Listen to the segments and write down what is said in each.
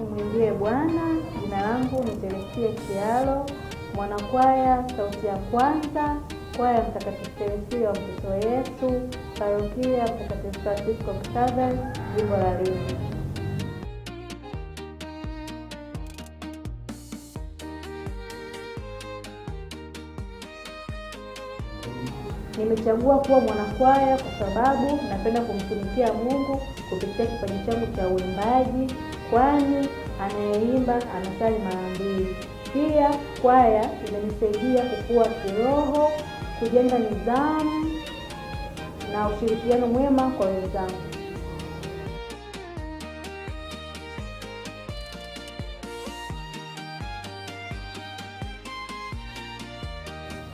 Tumwimbie Bwana. Jina langu ni Teresia Kialo, mwanakwaya sauti ya kwanza, kwaya Mtakatifu Teresia wa Mtoto Yesu, parokia Mtakatifu Francisco Xavier, jimbo la Lindi. Nimechagua kuwa mwanakwaya kwa sababu napenda kumtumikia Mungu kupitia kipaji changu cha uimbaji, kwani anayeimba anasali mara mbili. Pia kwaya inanisaidia kukua kiroho, kujenga nidhamu na ushirikiano mwema kwa wenzangu.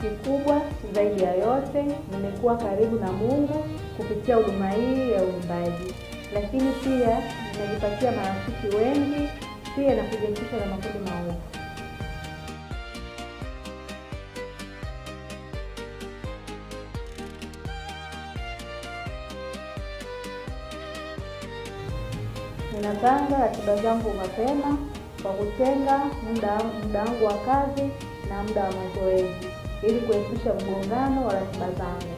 Kikubwa zaidi ya yote, nimekuwa karibu na Mungu kupitia huduma hii ya uimbaji, lakini pia ninajipatia marafiki wengi, pia na kujiepusha na makundi maovu. Ninapanga ratiba zangu mapema kwa kutenga muda wangu wa kazi na muda wa mazoezi ili kuepusha mgongano wa ratiba zangu.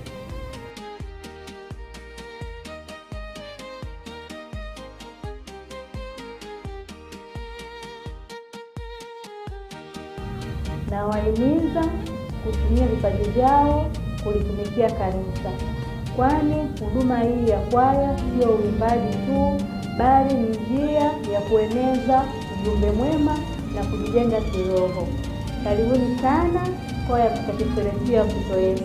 Nawahimiza kutumia vipaji vyao kulitumikia kanisa, kwani huduma hii ya kwaya sio uimbaji tu, bali ni njia ya kueneza ujumbe mwema na kujijenga kiroho. Karibuni sana kwaya Mtakatifu Teresia wa Mtoto Yesu.